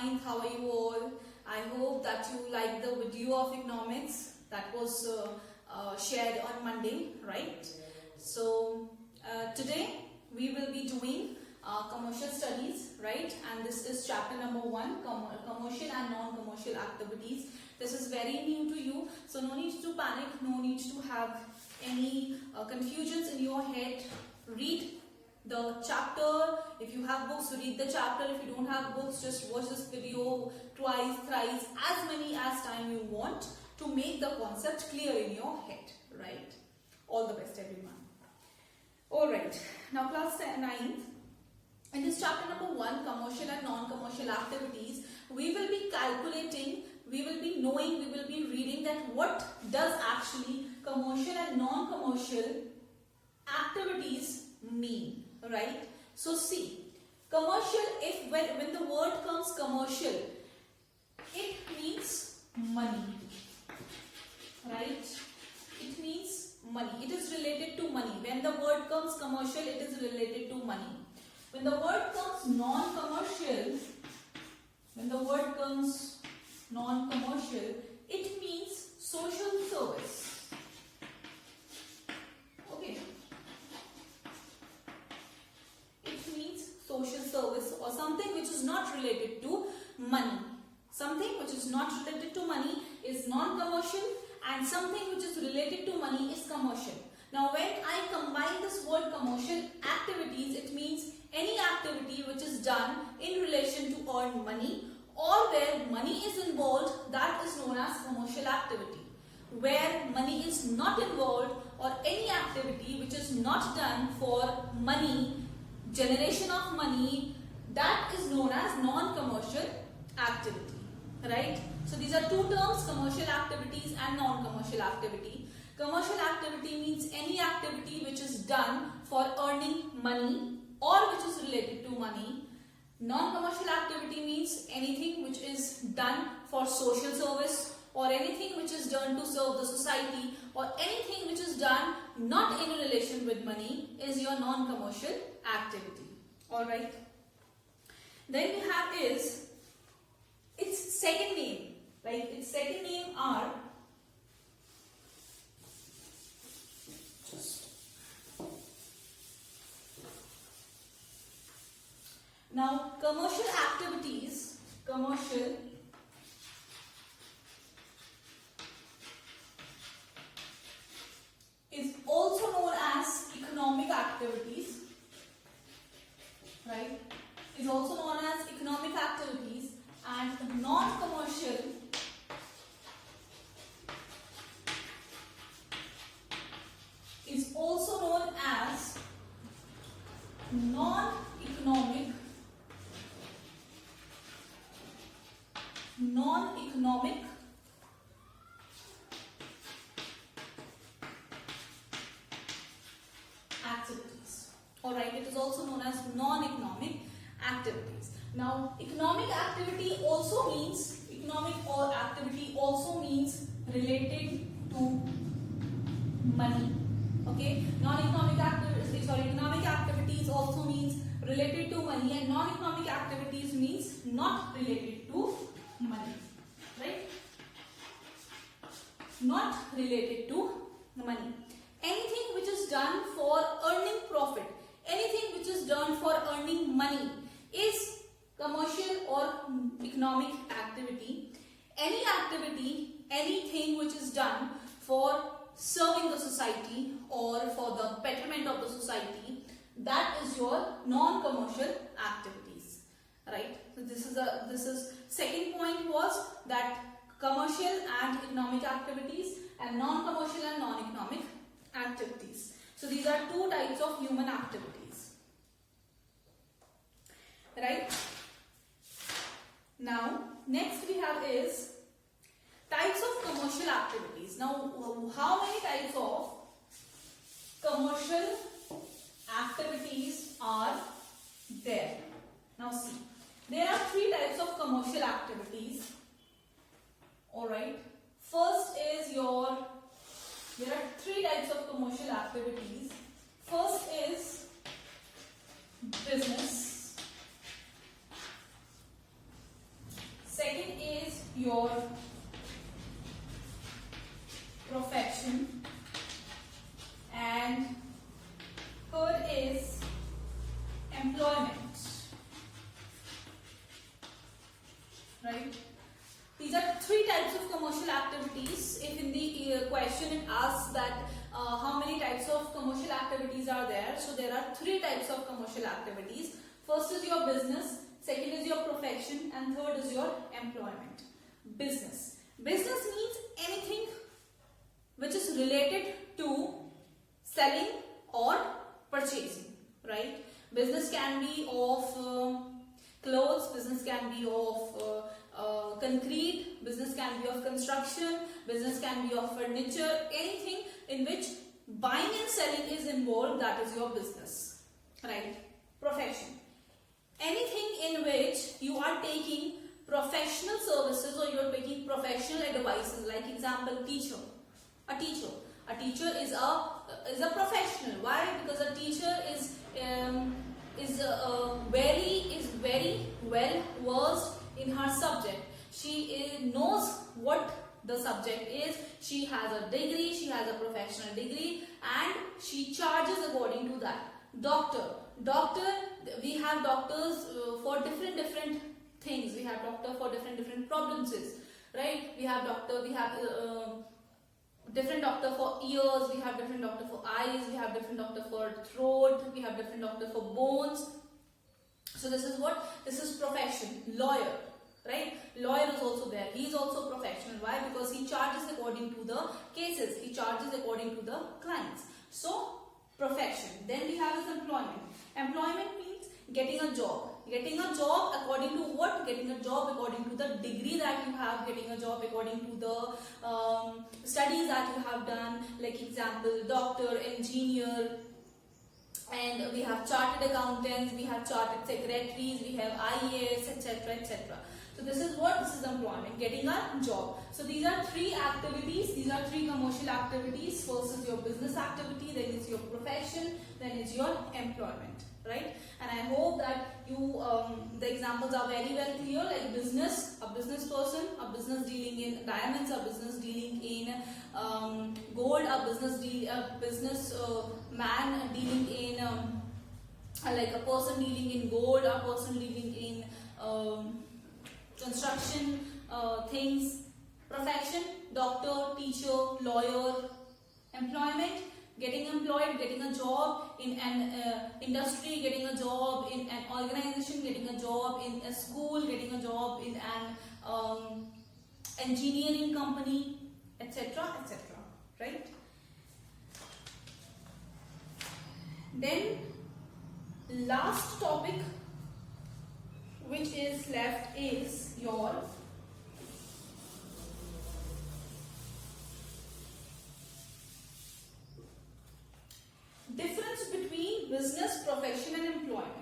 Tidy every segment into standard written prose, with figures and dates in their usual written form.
9th. How are you all? I hope that you like the video of economics that was shared on Monday, right? So today we will be doing commercial studies, right? And this is chapter number 1, commercial and non-commercial activities. This is very new to you, so no need to panic, no need to have any confusions in your head. Read the chapter. If you have books, read the chapter. If you don't have books, just watch this video twice, thrice, as many as time you want to make the concept clear in your head, right? All the best, everyone. Alright, now class 9th. In this chapter number 1, commercial and non-commercial activities, we will be calculating, we will be knowing, we will be reading that what does actually commercial and non-commercial activities mean, right? So see, commercial, if when the word comes commercial, it means money, right? It means money. It is related to money. When the word comes commercial, it is related to money. When the word comes non-commercial, it means social service. Okay. It means social service or something which is not related to money. Something which is not related to money is non-commercial, and something which is related to money is commercial. Now when I combine this word commercial activities, it means any activity which is done in relation to earn money or where money is involved, that is known as commercial activity. Where money is not involved or any activity which is not done for money, generation of money, that is known as non-commercial activity, right? So these are two terms, commercial activities and non-commercial activity. Commercial activity means any activity which is done for earning money or which is related to money. Non-commercial activity means anything which is done for social service or anything which is done to serve the society or anything which is done not in relation with money is your non-commercial activity. Alright. Then we have is its second name. Like its second name are now commercial activities, commercial is also known as economic activities, right? Is also known as economic activities, and non-commercial is also known as non-economic activities. Alright, it is also known as non-economic activities. Now, economic activity also means, economic or activity also means related to money. Okay, economic activities also means related to money, and non-economic activities means not related to money, right? Not related to money. Anything which is done for earning profit, anything which is done for earning money is commercial or economic activity. Any activity, anything which is done for serving the society or for the betterment of the society, that is your non-commercial activities, right? So this is second point was that commercial and economic activities and non-commercial and non-economic activities. So these are two types of human activities, right? Now next we have is types of commercial activities. Now how many types of commercial activities are there? Now see, there are 3 types of commercial activities. Alright, first is there are 3 types of commercial activities. First is business. employment, right? These are three types of commercial activities. If in the question it asks that how many types of commercial activities are there, so there are three types of commercial activities. First is your business, second is your profession, and third is your employment. Business. Business means anything which is related to selling or purchasing, right? Business can be of clothes, business can be of concrete, business can be of construction, business can be of furniture, anything in which buying and selling is involved, that is your business, right? Profession. Anything in which you are taking professional services or you are taking professional advices, like example, teacher. A teacher is a professional. Why? Because a teacher is very well versed in her subject. She knows what the subject is. She has a degree, she has a professional degree, and she charges according to that. Doctor, we have doctors for different things. We have doctor for different problems, right? We have different doctor for ears, we have different doctor for eyes, we have different doctor for throat, we have different doctor for bones. So this is profession. Lawyer, right? Lawyer is also there. He is also professional. Why? Because he charges according to the cases. He charges according to the clients. So profession. Then we have is employment. Employment means getting a job. Getting a job according to what? Getting a job according to the degree that you have. Getting a job according to the studies that you have done. Like example, doctor, engineer, and we have chartered accountants, we have chartered secretaries, we have IAS, etc., etc. So this is employment, getting a job. So these are three activities, these are three commercial activities. First is your business activity, then is your profession, then is your employment, right? And I hope that you, the examples are very well clear, like business, a business person, a business dealing in diamonds, a business dealing in gold, a business man dealing in like a person dealing in gold, a person dealing in construction things. Profession, doctor, teacher, lawyer. Employment, getting employed, getting a job in an industry, getting a job in an organization, getting a job in a school, getting a job in an engineering company, etc., etc., right? Then last topic which is left is your difference between business, profession and employment.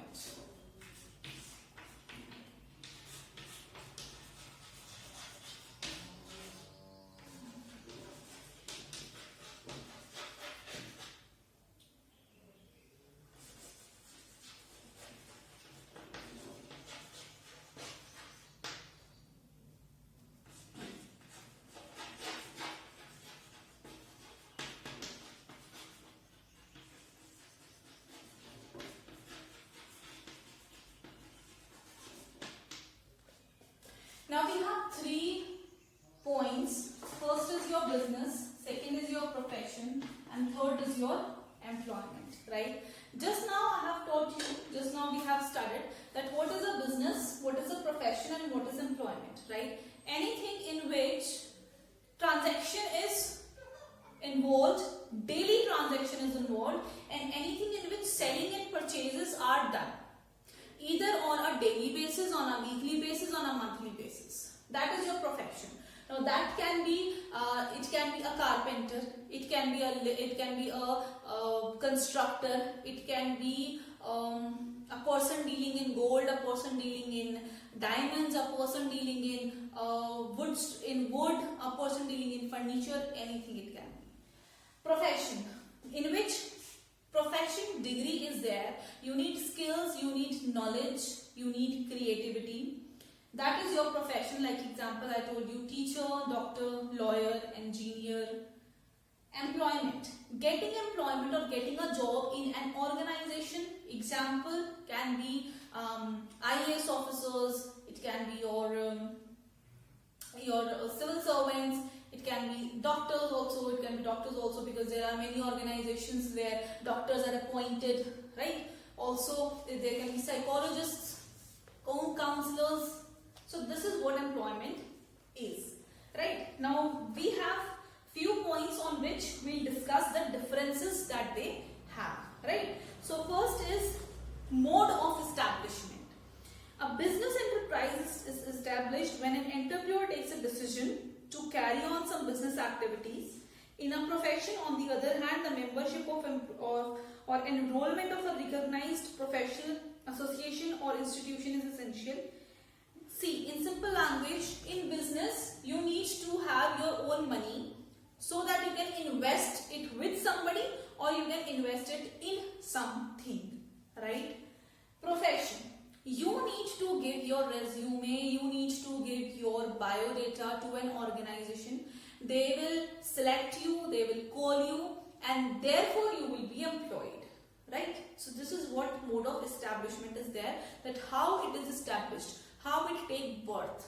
Now we have 3 points. First is your business, second is your profession, and third is your employment, right? Just now I have taught you, just now we have studied that what is a business, what is a profession, and what is employment, right? Anything in which transaction is involved, daily transaction is involved, and anything in which selling and purchases are done, either on a daily basis, on a weekly basis, on a monthly basis. That is your profession. Now that can be, it can be a carpenter, it can be a constructor, it can be a person dealing in gold, a person dealing in diamonds, a person dealing in wood, a person dealing in furniture, anything it can be. Profession, in which profession degree is there, you need skills, you need knowledge, you need creativity. That is your profession. Like example I told you, teacher, doctor, lawyer, engineer. Employment, getting employment or getting a job in an organization, Example can be IAS officers, it can be your civil servants, it can be doctors also, because there are many organizations where doctors are appointed, right? Also there can be psychologists, counselors. So this is what employment is, right? Now we have few points on which we'll discuss the differences that they have, right? So first is mode of establishment. A business enterprise is established when an entrepreneur takes a decision to carry on some business activities. In a profession, on the other hand, the membership of or enrollment of a recognized professional association or institution is essential. See, in simple language, in business, you need to have your own money so that you can invest it with somebody or you can invest it in something, right? Profession. You need to give your resume, you need to give your biodata to an organization. They will select you, they will call you, and therefore you will be employed, right? So this is what mode of establishment is there, that how it is established, how it takes birth.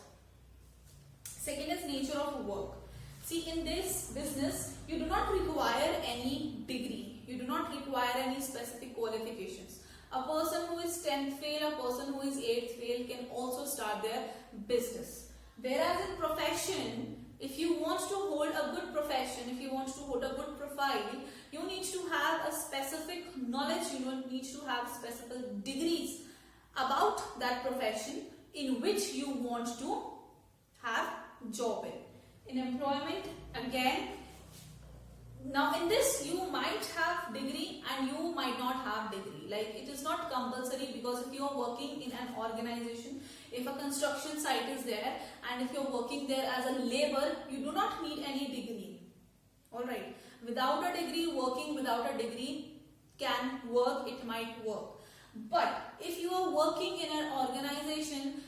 Second is nature of work. See, in this business, you do not require any degree, you do not require any specific qualifications. A person who is 10th fail, a person who is 8th fail can also start their business. Whereas in profession, if you want to hold a good profession, if you want to hold a good profile, you need to have a specific knowledge, you need to have specific degrees about that profession in which you want to have job in. In employment, again, now in this you might have degree and you might not have degree. Like, it is not compulsory, because if you are working in an organization, if a construction site is there and if you are working there as a labor, you do not need any degree. Alright, without a degree, working without a degree can work, it might work. But if you are working in an organization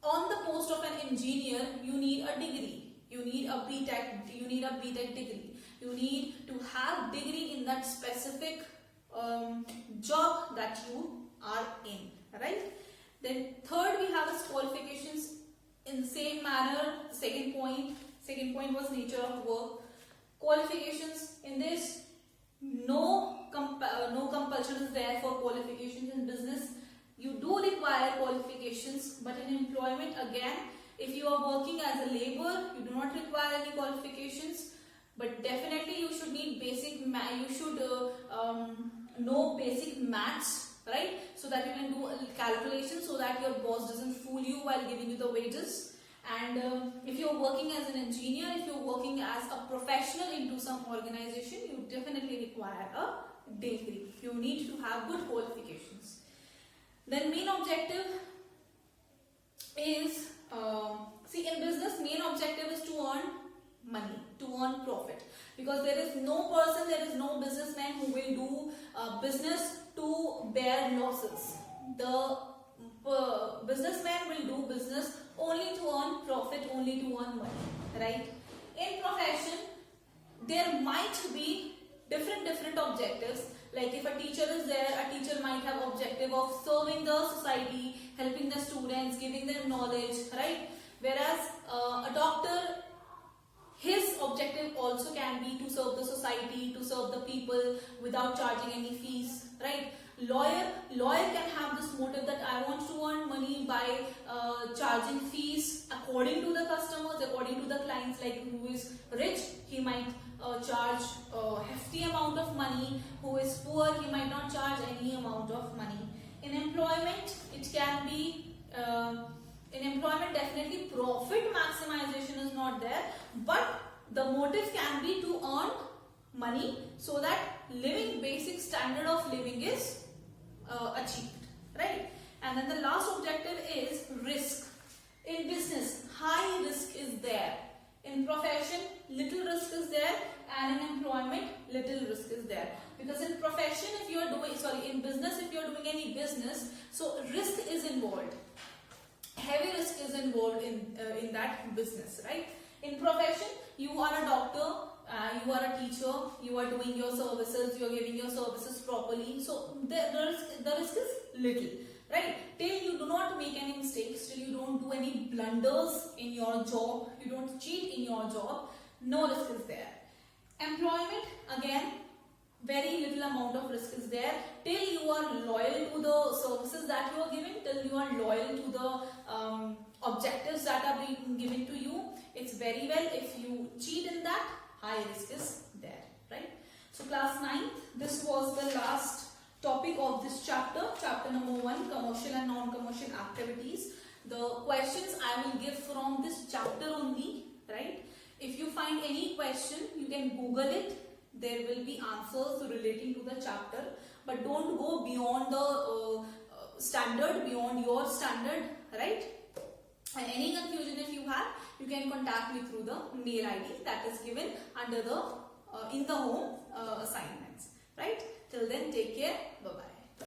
on the post of an engineer, you need a degree. You need a BTech degree. You need to have degree in that specific job that you are in, right? Then third, we have as qualifications in the same manner. Second point was nature of work. Qualifications in this, no compulsion is there for qualifications in business. You do require qualifications, but in employment, again, if you are working as a labor, you do not require any qualifications. But definitely you should need know basic maths, right? So that you can do calculations, so that your boss doesn't fool you while giving you the wages. And if you're working as an engineer, if you're working as a professional into some organization, you definitely require a degree. You need to have good qualifications. Then main objective is, see, in business, main objective is to earn money, to earn profit, because there is no person, there is no businessman who will do business to bear losses. The businessman will do business only to earn profit, only to earn money, right? In profession, there might be different objectives. Like if a teacher is there, a teacher might have objective of serving the society, helping the students, giving them knowledge, right? Whereas a doctor, his objective also can be to serve the society, to serve the people without charging any fees, right? Lawyer can have this motive that I want to earn money by charging fees according to the customers, according to the clients. Like who is rich, he might charge a hefty amount of money. Who is poor, he might not charge any amount of money. In employment, it can be in employment, definitely profit maximization is not there, but the motive can be to earn money so that basic standard of living is achieved, right? And then the last objective is risk. In business, high risk is there. In profession, little risk is there, and in employment, little risk is there. Because in profession, if you are doing, in business, if you are doing any business, so risk is involved. Heavy risk is involved in that business, right? In profession, you are a doctor, you are a teacher, you are doing your services, you are giving your services properly. So the risk is little, right? Till you do not make any mistakes, till you don't do any blunders in your job, you don't cheat in your job, no risk is there. Employment, again, very little amount of risk is there. Till you are loyal to the services that you are giving, till you are loyal to the objectives that are being given to you, it's very well. If you cheat in that, high risk is there, right? So class 9th, this was the last topic of this chapter, chapter number 1, commercial and non-commercial activities. The questions I will give from this chapter only, right? If you find any question, you can Google it. There will be answers relating to the chapter, but don't go beyond the standard, beyond your standard, right? And any confusion if you have, you can contact me through the mail ID that is given under the in the home assignments, right? Till then, take care. Bye-bye.